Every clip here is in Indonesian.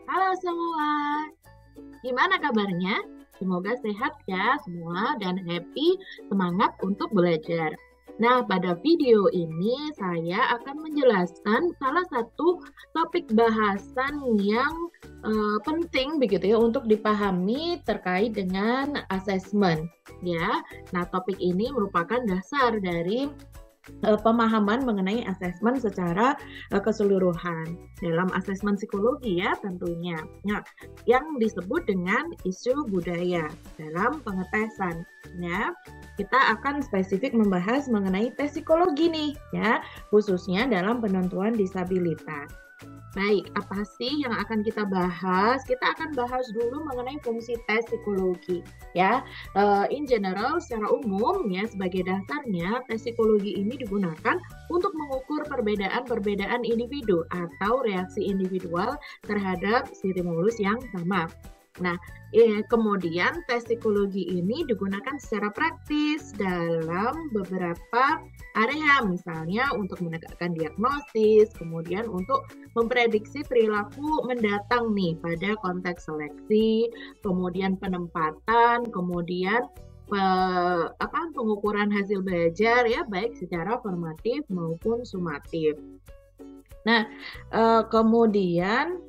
Halo semua, gimana kabarnya? Semoga sehat ya semua dan happy, semangat untuk belajar. Nah, pada video ini saya akan menjelaskan salah satu topik bahasan yang penting begitu ya untuk dipahami terkait dengan asesmen ya. Nah, topik ini merupakan dasar dari pemahaman mengenai asesmen secara keseluruhan dalam asesmen psikologi ya tentunya. Nah, yang disebut dengan isu budaya dalam pengetesan ya. Kita akan spesifik membahas mengenai tes psikologi nih ya, khususnya dalam penentuan disabilitas. Baik, apa sih yang akan kita bahas? Kita akan bahas dulu mengenai fungsi tes psikologi ya. In general, secara umum ya sebagai dasarnya tes psikologi ini digunakan untuk mengukur perbedaan-perbedaan individu atau reaksi individual terhadap stimulus yang sama. Nah, kemudian tes psikologi ini digunakan secara praktis dalam beberapa area, misalnya untuk menegakkan diagnosis, kemudian untuk memprediksi perilaku mendatang nih pada konteks seleksi, kemudian penempatan, kemudian pengukuran hasil belajar ya baik secara formatif maupun sumatif. Nah, kemudian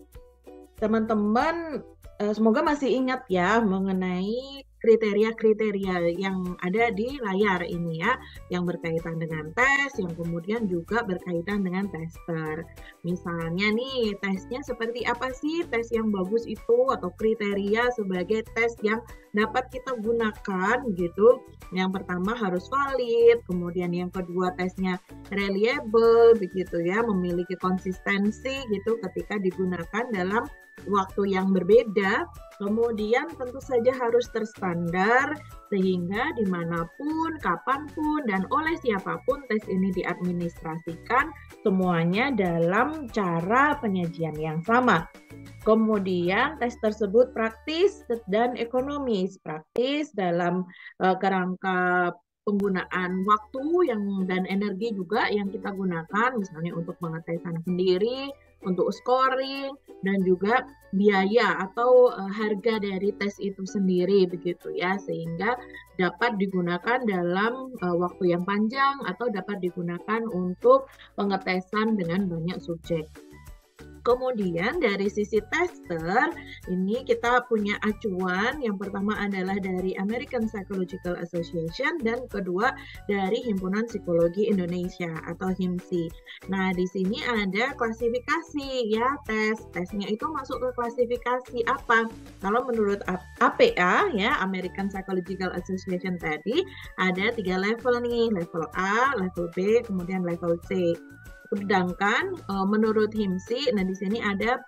teman-teman semoga masih ingat ya mengenai kriteria-kriteria yang ada di layar ini ya, yang berkaitan dengan tes, yang kemudian juga berkaitan dengan tester. Misalnya nih, tesnya seperti apa sih tes yang bagus itu atau kriteria sebagai tes yang dapat kita gunakan gitu. Yang pertama harus valid, kemudian yang kedua tesnya reliable begitu ya, memiliki konsistensi gitu ketika digunakan dalam waktu yang berbeda, kemudian tentu saja harus terstandar sehingga dimanapun, kapanpun, dan oleh siapapun tes ini diadministrasikan semuanya dalam cara penyajian yang sama. Kemudian tes tersebut praktis dan ekonomis. Praktis dalam kerangka penggunaan waktu dan energi juga yang kita gunakan, misalnya untuk pengetesan sendiri, untuk scoring, dan juga biaya atau harga dari tes itu sendiri begitu ya, sehingga dapat digunakan dalam waktu yang panjang atau dapat digunakan untuk pengetesan dengan banyak subjek. Kemudian dari sisi tester, ini kita punya acuan. Yang pertama adalah dari American Psychological Association dan kedua dari Himpunan Psikologi Indonesia atau HIMSI. Nah, di sini ada klasifikasi ya tesnya itu masuk ke klasifikasi apa? Kalau menurut APA ya, American Psychological Association tadi ada 3 level nih, level A, level B, kemudian level C. Sedangkan menurut HIMSI, nah di sini ada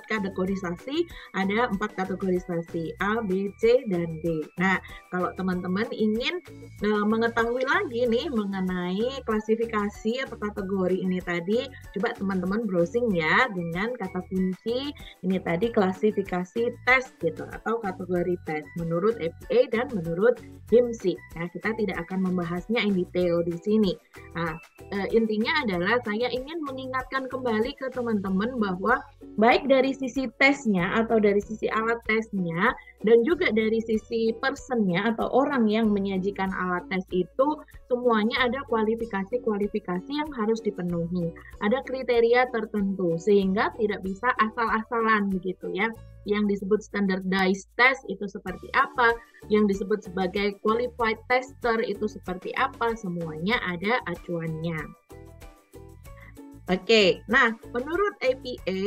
kategorisasi, ada 4 kategorisasi A, B, C, dan D. Nah, kalau teman-teman ingin mengetahui lagi nih mengenai klasifikasi atau kategori ini tadi, coba teman-teman browsing ya dengan kata kunci ini tadi klasifikasi tes gitu atau kategori tes menurut APA dan menurut HIMSI. Nah, kita tidak akan membahasnya in detail di sini. Nah, intinya adalah saya ingin mengingatkan kembali ke teman-teman bahwa baik dari sisi tesnya atau dari sisi alat tesnya dan juga dari sisi personnya atau orang yang menyajikan alat tes itu semuanya ada kualifikasi-kualifikasi yang harus dipenuhi. Ada kriteria tertentu sehingga tidak bisa asal-asalan begitu ya. Yang disebut standardized test itu seperti apa, yang disebut sebagai qualified tester itu seperti apa, semuanya ada acuannya. Oke, nah menurut APA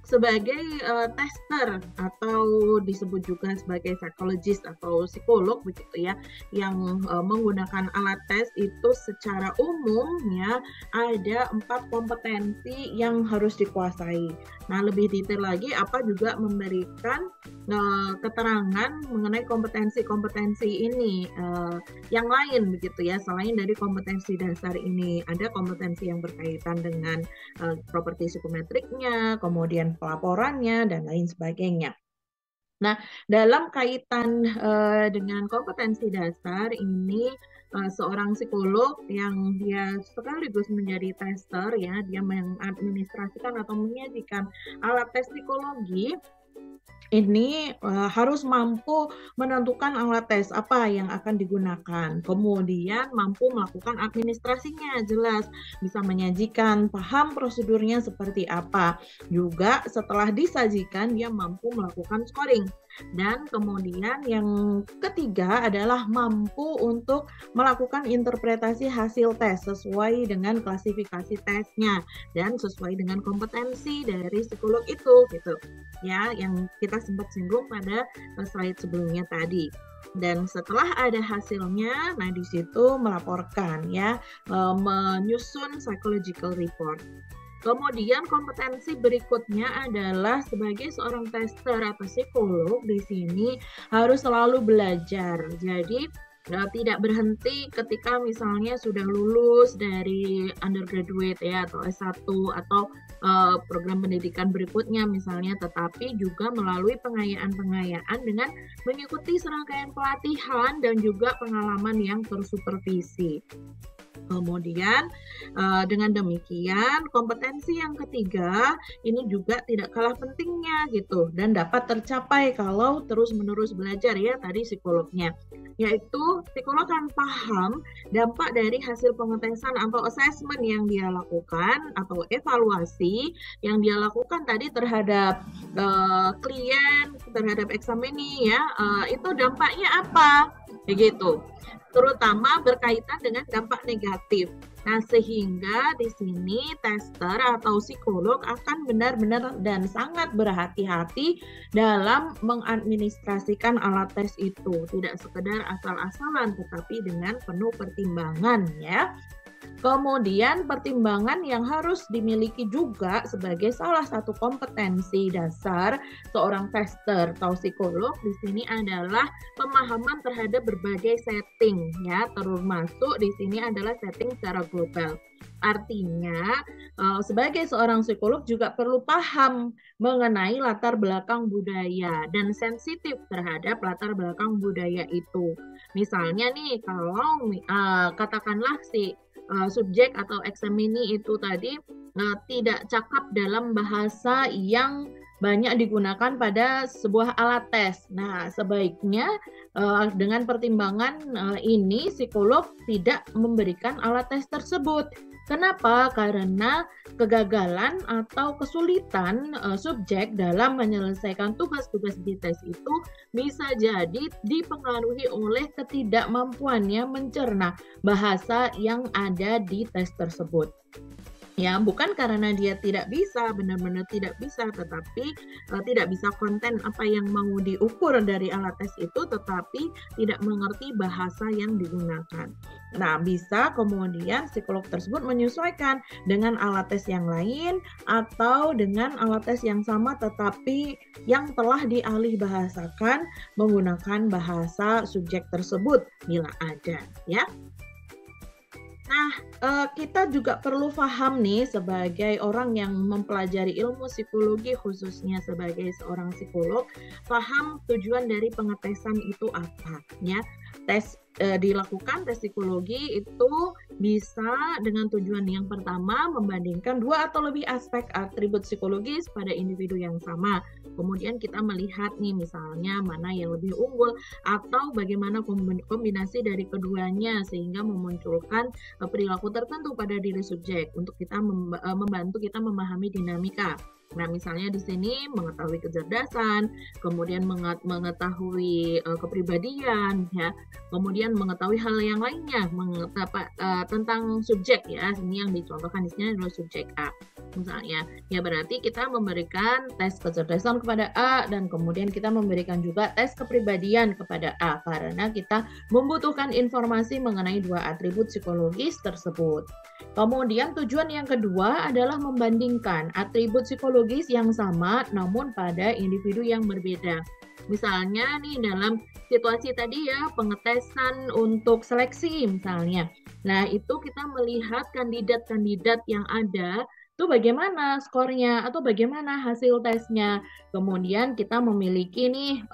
sebagai tester atau disebut juga sebagai psikologis atau psikolog begitu ya, yang menggunakan alat tes itu secara umum ya ada 4 kompetensi yang harus dikuasai. Nah, lebih detail lagi apa juga memberikan keterangan mengenai kompetensi-kompetensi ini yang lain begitu ya, selain dari kompetensi dasar ini. Ada kompetensi yang berkaitan dengan properti psikometriknya, kemudian pelaporannya, dan lain sebagainya. Nah, dalam kaitan dengan kompetensi dasar ini seorang psikolog yang dia sekaligus menjadi tester ya, dia mengadministrasikan atau menyajikan alat tes psikologi, ini harus mampu menentukan alat tes apa yang akan digunakan. Kemudian mampu melakukan administrasinya, jelas bisa menyajikan, paham prosedurnya seperti apa. Juga setelah disajikan dia mampu melakukan scoring. Dan kemudian yang ketiga adalah mampu untuk melakukan interpretasi hasil tes sesuai dengan klasifikasi tesnya dan sesuai dengan kompetensi dari psikolog itu gitu. Ya, yang kita sempat singgung pada slide sebelumnya tadi. Dan setelah ada hasilnya, nah di situ melaporkan ya, menyusun psychological report. Kemudian kompetensi berikutnya adalah sebagai seorang tester atau psikolog di sini harus selalu belajar. Jadi tidak berhenti ketika misalnya sudah lulus dari undergraduate ya atau S1 atau program pendidikan berikutnya misalnya, tetapi juga melalui pengayaan-pengayaan dengan mengikuti serangkaian pelatihan dan juga pengalaman yang tersupervisi. Kemudian dengan demikian kompetensi yang ketiga ini juga tidak kalah pentingnya gitu dan dapat tercapai kalau terus-menerus belajar ya tadi psikolognya, yaitu psikolog akan paham dampak dari hasil pengetesan atau assessment yang dia lakukan atau evaluasi yang dia lakukan tadi terhadap klien, terhadap examinee ya, itu dampaknya apa begitu, terutama berkaitan dengan dampak negatif. Nah, sehingga di sini tester atau psikolog akan benar-benar dan sangat berhati-hati dalam mengadministrasikan alat tes itu. Tidak sekedar asal-asalan, tetapi dengan penuh pertimbangan ya. Kemudian pertimbangan yang harus dimiliki juga sebagai salah satu kompetensi dasar seorang tester atau psikolog di sini adalah pemahaman terhadap berbagai setting ya, termasuk di sini adalah setting secara global. Artinya sebagai seorang psikolog juga perlu paham mengenai latar belakang budaya dan sensitif terhadap latar belakang budaya itu. Misalnya nih kalau katakanlah si subjek atau examinee itu tadi tidak cakap dalam bahasa yang banyak digunakan pada sebuah alat tes. Nah, sebaiknya dengan pertimbangan ini psikolog tidak memberikan alat tes tersebut. Kenapa? Karena kegagalan atau kesulitan subjek dalam menyelesaikan tugas-tugas di tes itu bisa jadi dipengaruhi oleh ketidakmampuannya mencerna bahasa yang ada di tes tersebut. Ya, bukan karena dia tidak bisa, benar-benar tidak bisa, tetapi tidak bisa konten apa yang mau diukur dari alat tes itu, tetapi tidak mengerti bahasa yang digunakan. Nah, bisa kemudian psikolog tersebut menyesuaikan dengan alat tes yang lain atau dengan alat tes yang sama tetapi yang telah dialih bahasakan menggunakan bahasa subjek tersebut bila ada, ya. Nah, kita juga perlu paham nih sebagai orang yang mempelajari ilmu psikologi khususnya sebagai seorang psikolog, paham tujuan dari pengetesan itu apa ya. Tes dilakukan tes psikologi itu bisa dengan tujuan yang pertama membandingkan dua atau lebih aspek atribut psikologis pada individu yang sama. Kemudian kita melihat nih misalnya mana yang lebih unggul atau bagaimana kombinasi dari keduanya sehingga memunculkan perilaku tertentu pada diri subjek untuk kita membantu kita memahami dinamika. Nah, misalnya di sini mengetahui kecerdasan, kemudian mengetahui kepribadian, ya, kemudian mengetahui hal yang lainnya tentang subjek, ya. Ini yang dicontohkan di sini adalah subjek A, misalnya. Ya, berarti kita memberikan tes kecerdasan kepada A dan kemudian kita memberikan juga tes kepribadian kepada A karena kita membutuhkan informasi mengenai dua atribut psikologis tersebut. Kemudian tujuan yang kedua adalah membandingkan atribut psikologis yang sama namun pada individu yang berbeda. Misalnya nih dalam situasi tadi ya pengetesan untuk seleksi misalnya. Nah itu kita melihat kandidat-kandidat yang ada itu bagaimana skornya atau bagaimana hasil tesnya. Kemudian kita memiliki nih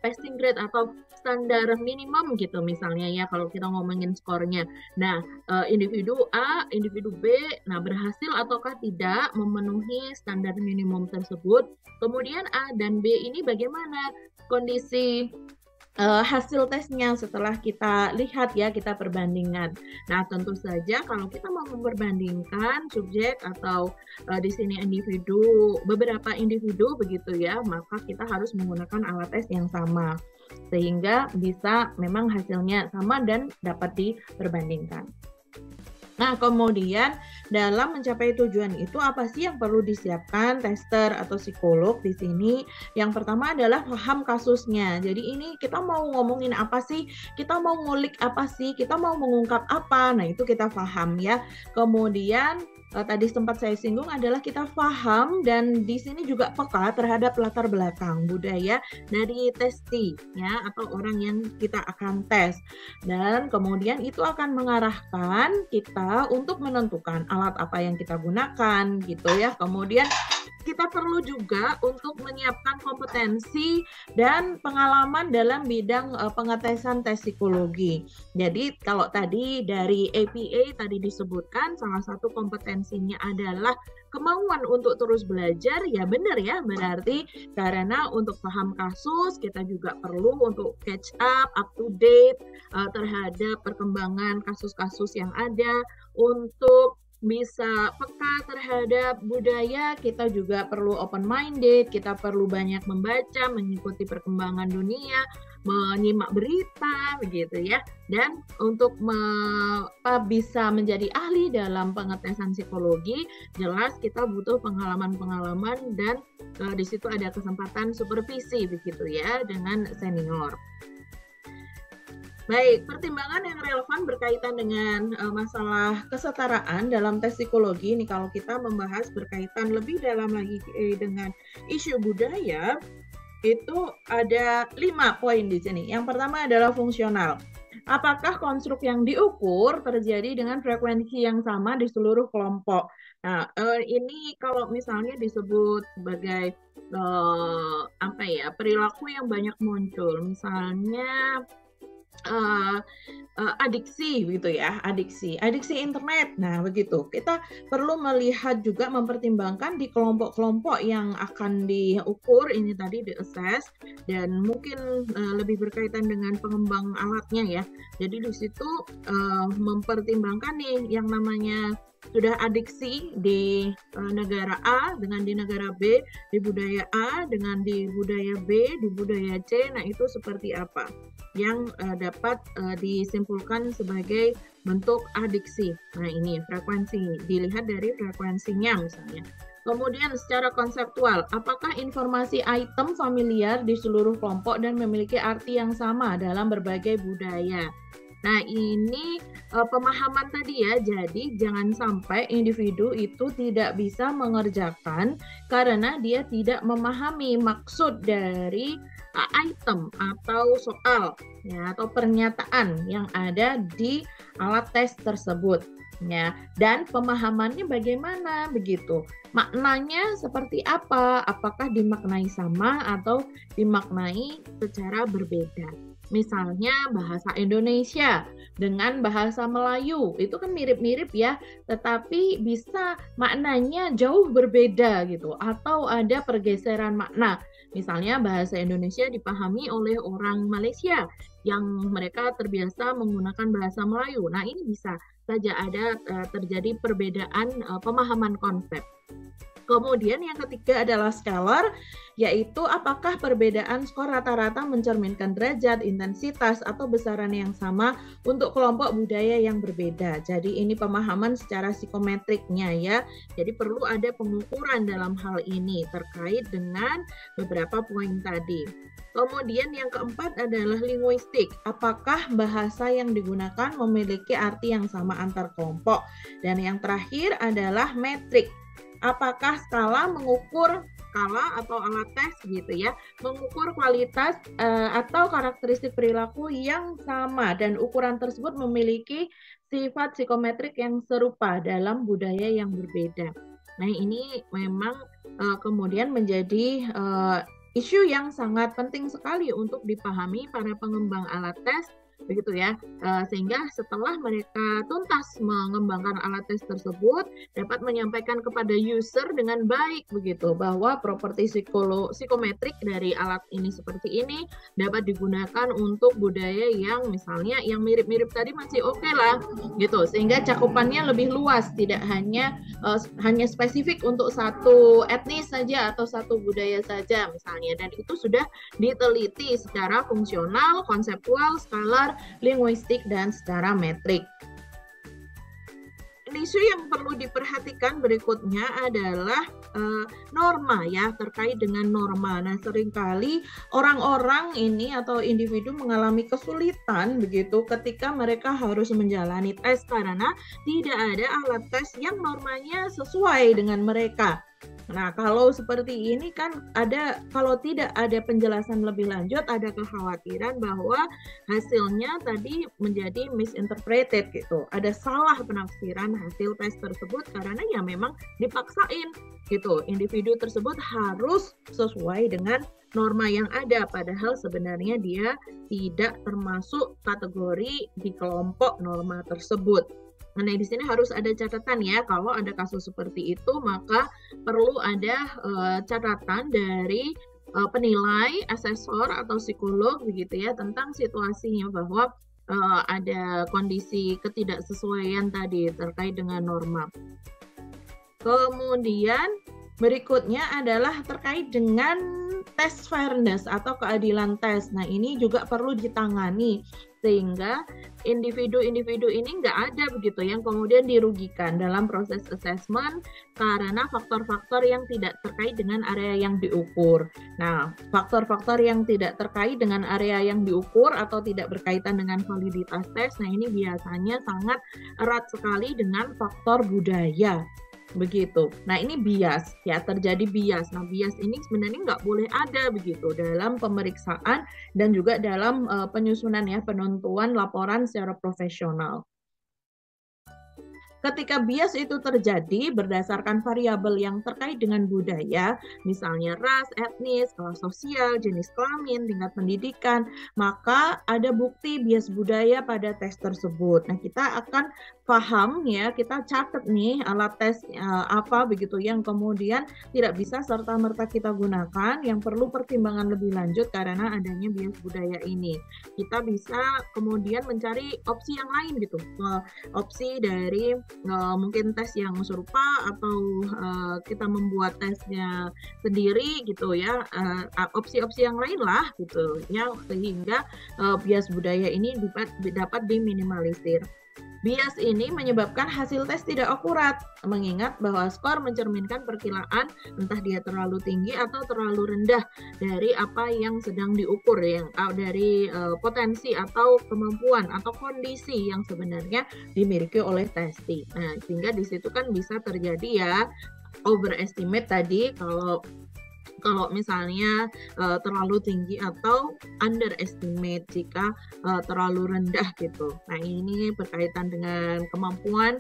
passing grade atau standar minimum gitu misalnya ya kalau kita ngomongin skornya. Nah, individu A, individu B, nah berhasil ataukah tidak memenuhi standar minimum tersebut. Kemudian A dan B ini bagaimana kondisi hasil tesnya setelah kita lihat ya, kita perbandingan. Nah, tentu saja kalau kita mau memperbandingkan subjek atau di sini beberapa individu begitu ya, maka kita harus menggunakan alat tes yang sama sehingga bisa memang hasilnya sama dan dapat diperbandingkan. Nah, kemudian dalam mencapai tujuan itu apa sih yang perlu disiapkan tester atau psikolog di sini? Yang pertama adalah paham kasusnya. Jadi ini kita mau ngomongin apa sih? Kita mau ngulik apa sih? Kita mau mengungkap apa? Nah, itu kita paham ya. Kemudian tadi sempat saya singgung adalah kita paham dan di sini juga peka terhadap latar belakang budaya dari testi ya atau orang yang kita akan tes. Dan kemudian itu akan mengarahkan kita untuk menentukan alat apa yang kita gunakan gitu ya. Kemudian kita perlu juga untuk menyiapkan kompetensi dan pengalaman dalam bidang pengetesan tes psikologi. Jadi kalau tadi dari APA tadi disebutkan salah satu kompetensinya adalah kemauan untuk terus belajar, ya benar ya, berarti karena untuk paham kasus kita juga perlu untuk catch up to date terhadap perkembangan kasus-kasus yang ada, untuk bisa peka terhadap budaya, kita juga perlu open minded, kita perlu banyak membaca, mengikuti perkembangan dunia, menyimak berita begitu ya. Dan untuk bisa menjadi ahli dalam pengetesan psikologi, jelas kita butuh pengalaman-pengalaman dan di situ ada kesempatan supervisi begitu ya dengan senior. Baik, pertimbangan yang relevan berkaitan dengan masalah kesetaraan dalam tes psikologi ini kalau kita membahas berkaitan lebih dalam lagi dengan isu budaya, itu ada 5 poin di sini. Yang pertama adalah fungsional. Apakah konstruk yang diukur terjadi dengan frekuensi yang sama di seluruh kelompok? Nah, ini kalau misalnya disebut sebagai perilaku yang banyak muncul, misalnya adiksi gitu ya, adiksi internet. Nah, begitu. Kita perlu melihat juga mempertimbangkan di kelompok-kelompok yang akan diukur ini tadi di-assess dan mungkin lebih berkaitan dengan pengembang alatnya ya. Jadi di situ mempertimbangkan nih yang namanya sudah adiksi di negara A dengan di negara B, di budaya A dengan di budaya B, di budaya C. Nah, itu seperti apa yang dapat disimpulkan sebagai bentuk adiksi. Nah, ini frekuensi, dilihat dari frekuensinya misalnya. Kemudian secara konseptual, apakah informasi item familiar di seluruh kelompok dan memiliki arti yang sama dalam berbagai budaya? Nah, ini pemahaman tadi ya, jadi jangan sampai individu itu tidak bisa mengerjakan karena dia tidak memahami maksud dari item atau soal ya atau pernyataan yang ada di alat tes tersebut ya, dan pemahamannya bagaimana begitu, maknanya seperti apa, apakah dimaknai sama atau dimaknai secara berbeda. Misalnya bahasa Indonesia dengan bahasa Melayu itu kan mirip-mirip ya, tetapi bisa maknanya jauh berbeda gitu atau ada pergeseran makna. Misalnya bahasa Indonesia dipahami oleh orang Malaysia yang mereka terbiasa menggunakan bahasa Melayu. Nah, ini bisa saja ada terjadi perbedaan pemahaman konsep. Kemudian yang ketiga adalah scalar, yaitu apakah perbedaan skor rata-rata mencerminkan derajat, intensitas, atau besaran yang sama untuk kelompok budaya yang berbeda. Jadi ini pemahaman secara psikometriknya ya. Jadi perlu ada pengukuran dalam hal ini terkait dengan beberapa poin tadi. Kemudian yang keempat adalah linguistik. Apakah bahasa yang digunakan memiliki arti yang sama antar kelompok? Dan yang terakhir adalah metrik. Apakah skala mengukur skala atau alat tes gitu ya, mengukur kualitas atau karakteristik perilaku yang sama dan ukuran tersebut memiliki sifat psikometrik yang serupa dalam budaya yang berbeda. Nah, ini memang kemudian menjadi isu yang sangat penting sekali untuk dipahami para pengembang alat tes, begitu ya. Sehingga setelah mereka tuntas mengembangkan alat tes tersebut, dapat menyampaikan kepada user dengan baik begitu bahwa properti psikometrik dari alat ini seperti ini dapat digunakan untuk budaya yang misalnya yang mirip-mirip tadi masih oke lah gitu, sehingga cakupannya lebih luas, tidak hanya spesifik untuk satu etnis saja atau satu budaya saja misalnya, dan itu sudah diteliti secara fungsional, konseptual, skalar, linguistik, dan secara metrik. Isu yang perlu diperhatikan berikutnya adalah norma ya, terkait dengan norma. Nah, seringkali orang-orang ini atau individu mengalami kesulitan begitu ketika mereka harus menjalani tes karena tidak ada alat tes yang normanya sesuai dengan mereka. Nah, kalau seperti ini kan kalau tidak ada penjelasan lebih lanjut, ada kekhawatiran bahwa hasilnya tadi menjadi misinterpreted gitu. Ada salah penafsiran hasil tes tersebut karena ya memang dipaksain gitu. Individu tersebut harus sesuai dengan norma yang ada, padahal sebenarnya dia tidak termasuk kategori di kelompok norma tersebut. Nah, di sini harus ada catatan ya, kalau ada kasus seperti itu maka perlu ada catatan dari penilai, asesor atau psikolog begitu ya, tentang situasinya bahwa ada kondisi ketidaksesuaian tadi terkait dengan norma. Kemudian berikutnya adalah terkait dengan tes fairness atau keadilan tes. Nah, ini juga perlu ditangani sehingga individu-individu ini nggak ada begitu yang kemudian dirugikan dalam proses assessment karena faktor-faktor yang tidak terkait dengan area yang diukur. Nah, faktor-faktor yang tidak terkait dengan area yang diukur atau tidak berkaitan dengan validitas tes, nah ini biasanya sangat erat sekali dengan faktor budaya. Begitu. Nah, ini bias ya, terjadi bias. Nah, bias ini sebenarnya nggak boleh ada begitu dalam pemeriksaan dan juga dalam penyusunan ya, penentuan laporan secara profesional. Ketika bias itu terjadi berdasarkan variabel yang terkait dengan budaya, misalnya ras, etnis, kelas sosial, jenis kelamin, tingkat pendidikan, maka ada bukti bias budaya pada tes tersebut. Nah, kita akan paham ya, kita catat nih alat tes apa begitu yang kemudian tidak bisa serta-merta kita gunakan, yang perlu pertimbangan lebih lanjut karena adanya bias budaya ini. Kita bisa kemudian mencari opsi yang lain gitu, opsi dari mungkin tes yang serupa atau kita membuat tesnya sendiri gitu ya, opsi-opsi yang lain lah gitu ya, sehingga bias budaya ini dapat diminimalisir. Bias ini menyebabkan hasil tes tidak akurat, mengingat bahwa skor mencerminkan perkiraan entah dia terlalu tinggi atau terlalu rendah dari apa yang sedang diukur, yang dari potensi atau kemampuan atau kondisi yang sebenarnya dimiliki oleh testi. Nah, sehingga di situ kan bisa terjadi ya overestimate tadi, kalau misalnya terlalu tinggi atau underestimate jika terlalu rendah gitu. Nah, ini berkaitan dengan kemampuan,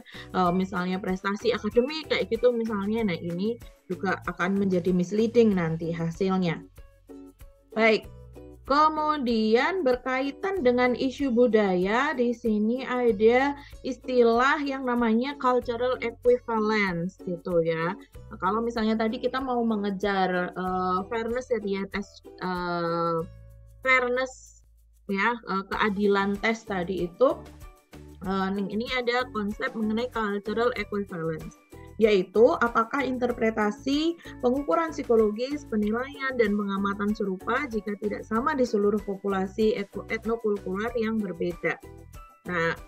misalnya prestasi akademik kayak gitu misalnya. Nah, ini juga akan menjadi misleading nanti hasilnya. Baik. Kemudian berkaitan dengan isu budaya, di sini ada istilah yang namanya cultural equivalence gitu ya. Nah, kalau misalnya tadi kita mau mengejar fairness ya, dia tes fairness ya, keadilan tes tadi itu, ini ada konsep mengenai cultural equivalence, yaitu apakah interpretasi, pengukuran psikologis, penilaian, dan pengamatan serupa jika tidak sama di seluruh populasi etnokultural yang berbeda. Nah,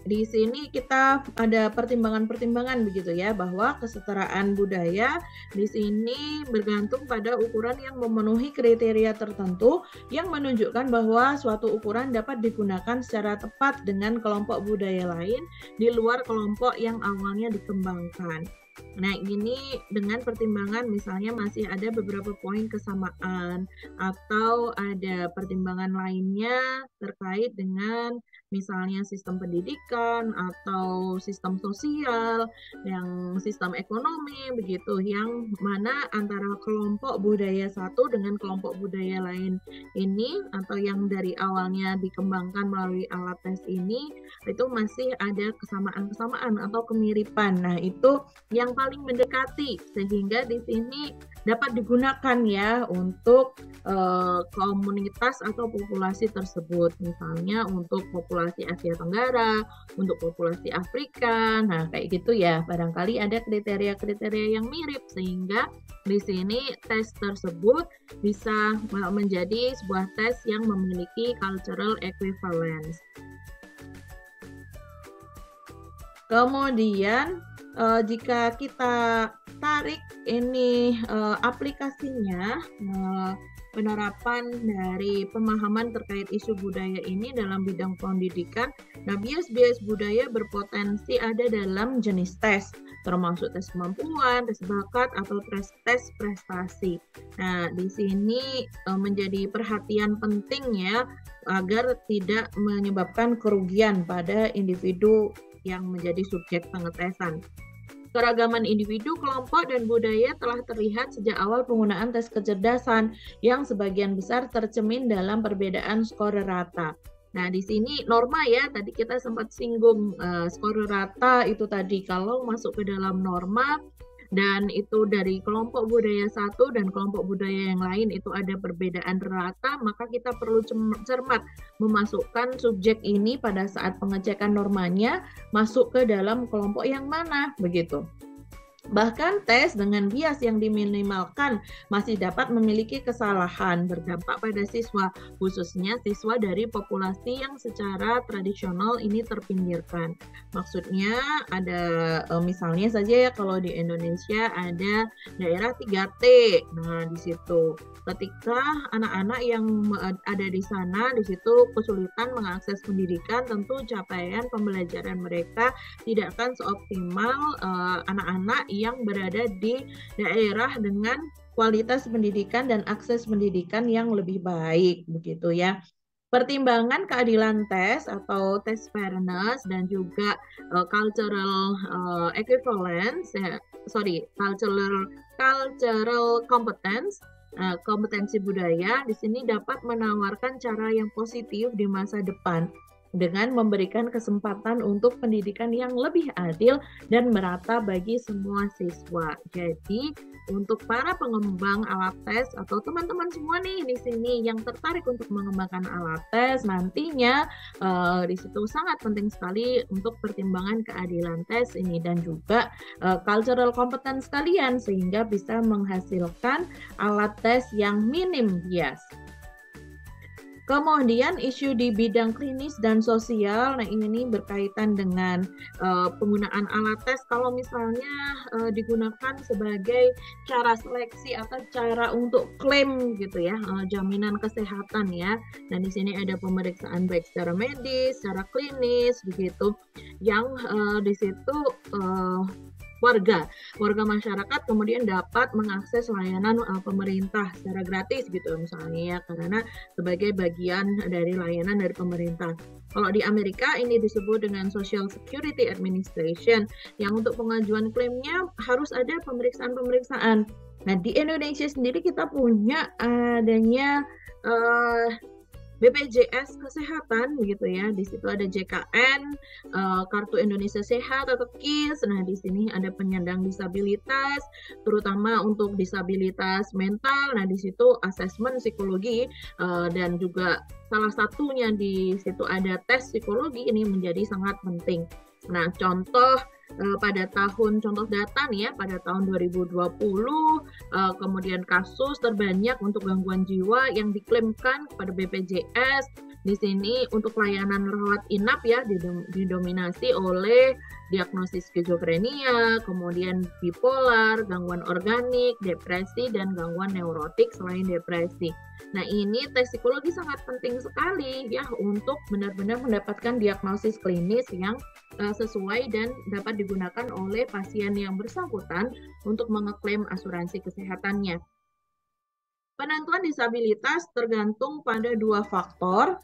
di sini kita ada pertimbangan-pertimbangan begitu ya, bahwa kesetaraan budaya di sini bergantung pada ukuran yang memenuhi kriteria tertentu yang menunjukkan bahwa suatu ukuran dapat digunakan secara tepat dengan kelompok budaya lain di luar kelompok yang awalnya dikembangkan. Nah, ini dengan pertimbangan misalnya masih ada beberapa poin kesamaan atau ada pertimbangan lainnya terkait dengan misalnya sistem pendidikan atau sistem sosial, yang sistem ekonomi begitu, yang mana antara kelompok budaya satu dengan kelompok budaya lain ini atau yang dari awalnya dikembangkan melalui alat tes ini itu masih ada kesamaan-kesamaan atau kemiripan. Nah, itu yang paling mendekati sehingga di sini dapat digunakan ya untuk komunitas atau populasi tersebut, misalnya untuk populasi Asia Tenggara, untuk populasi Afrika. Nah, kayak gitu ya. Barangkali ada kriteria-kriteria yang mirip sehingga di sini tes tersebut bisa menjadi sebuah tes yang memiliki cultural equivalence. Kemudian jika kita tarik ini aplikasinya, penerapan dari pemahaman terkait isu budaya ini dalam bidang pendidikan. Nah, bias-bias budaya berpotensi ada dalam jenis tes, termasuk tes kemampuan, tes bakat, atau tes prestasi. Nah, di sini menjadi perhatian penting ya, agar tidak menyebabkan kerugian pada individu yang menjadi subjek pengetesan. Keragaman individu, kelompok, dan budaya telah terlihat sejak awal penggunaan tes kecerdasan yang sebagian besar tercermin dalam perbedaan skor rata. Nah, di sini norma ya, tadi kita sempat singgung skor rata itu tadi kalau masuk ke dalam norma dan itu dari kelompok budaya satu dan kelompok budaya yang lain itu ada perbedaan rata, maka kita perlu cermat memasukkan subjek ini pada saat pengecekan normanya masuk ke dalam kelompok yang mana, begitu. Bahkan tes dengan bias yang diminimalkan masih dapat memiliki kesalahan berdampak pada siswa, khususnya siswa dari populasi yang secara tradisional ini terpinggirkan. Maksudnya ada misalnya saja ya kalau di Indonesia ada daerah 3T. Nah, di situ ketika anak-anak yang ada di sana di situ kesulitan mengakses pendidikan, tentu capaian pembelajaran mereka tidak akan seoptimal anak-anak yang berada di daerah dengan kualitas pendidikan dan akses pendidikan yang lebih baik, begitu ya. Pertimbangan keadilan tes atau tes fairness dan juga cultural equivalence, cultural competence, kompetensi budaya di sini dapat menawarkan cara yang positif di masa depan dengan memberikan kesempatan untuk pendidikan yang lebih adil dan merata bagi semua siswa. Jadi, untuk para pengembang alat tes atau teman-teman semua nih di sini yang tertarik untuk mengembangkan alat tes, nantinya di situ sangat penting sekali untuk pertimbangan keadilan tes ini dan juga cultural competence kalian sehingga bisa menghasilkan alat tes yang minim bias. Kemudian isu di bidang klinis dan sosial, nah ini berkaitan dengan penggunaan alat tes kalau misalnya digunakan sebagai cara seleksi atau cara untuk klaim gitu ya, jaminan kesehatan ya. Dan di sini ada pemeriksaan baik secara medis, secara klinis begitu, yang di situ warga masyarakat kemudian dapat mengakses layanan pemerintah secara gratis gitu misalnya ya, karena sebagai bagian dari layanan dari pemerintah. Kalau di Amerika ini disebut dengan Social Security Administration, yang untuk pengajuan klaimnya harus ada pemeriksaan-pemeriksaan. Nah, di Indonesia sendiri kita punya adanya BPJS Kesehatan begitu ya. Di situ ada JKN, Kartu Indonesia Sehat atau KIS. Nah, di sini ada penyandang disabilitas, terutama untuk disabilitas mental. Nah, di situ asesmen psikologi dan juga salah satunya di situ ada tes psikologi, ini menjadi sangat penting. Nah, contoh data nih ya, pada tahun 2020 kemudian kasus terbanyak untuk gangguan jiwa yang diklaimkan kepada BPJS Di sini untuk layanan rawat inap ya didominasi oleh diagnosis skizofrenia, kemudian bipolar, gangguan organik, depresi, dan gangguan neurotik selain depresi. Nah, ini tes psikologi sangat penting sekali ya untuk benar-benar mendapatkan diagnosis klinis yang sesuai dan dapat digunakan oleh pasien yang bersangkutan untuk mengeklaim asuransi kesehatannya. Penentuan disabilitas tergantung pada dua faktor.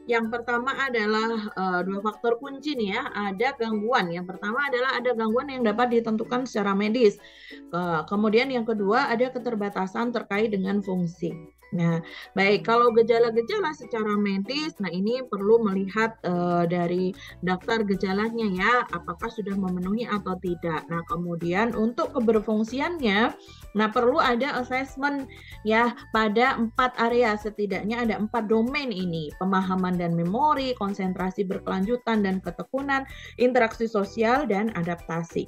Yang pertama adalah dua faktor kunci nih ya, ada gangguan. Yang pertama adalah ada gangguan yang dapat ditentukan secara medis. Kemudian yang kedua ada keterbatasan terkait dengan fungsi. Nah, baik kalau gejala-gejala secara medis, nah ini perlu melihat dari daftar gejalanya ya, apakah sudah memenuhi atau tidak. Nah, kemudian untuk keberfungsiannya, nah perlu ada assessment ya pada 4 area, setidaknya ada 4 domain ini: pemahaman dan memori, konsentrasi berkelanjutan dan ketekunan, interaksi sosial, dan adaptasi.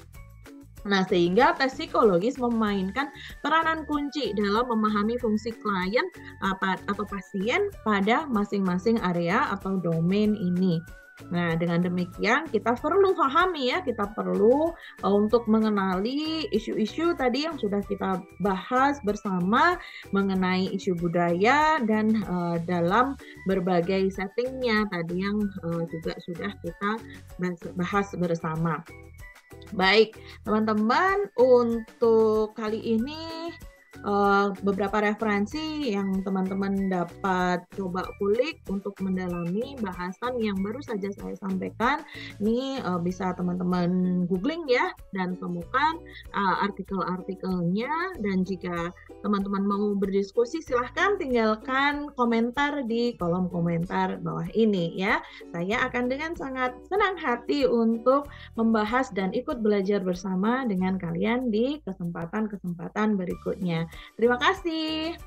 Nah, sehingga tes psikologis memainkan peranan kunci dalam memahami fungsi klien atau pasien pada masing-masing area atau domain ini. Nah, dengan demikian kita perlu pahami ya, kita perlu untuk mengenali isu-isu tadi yang sudah kita bahas bersama mengenai isu budaya dan dalam berbagai settingnya tadi yang juga sudah kita bahas bersama. Baik, teman-teman, untuk kali ini beberapa referensi yang teman-teman dapat coba kulik untuk mendalami bahasan yang baru saja saya sampaikan. Ini bisa teman-teman googling ya dan temukan artikel-artikelnya, dan jika teman-teman mau berdiskusi silahkan tinggalkan komentar di kolom komentar bawah ini ya. Saya akan dengan sangat senang hati untuk membahas dan ikut belajar bersama dengan kalian di kesempatan-kesempatan berikutnya. Terima kasih.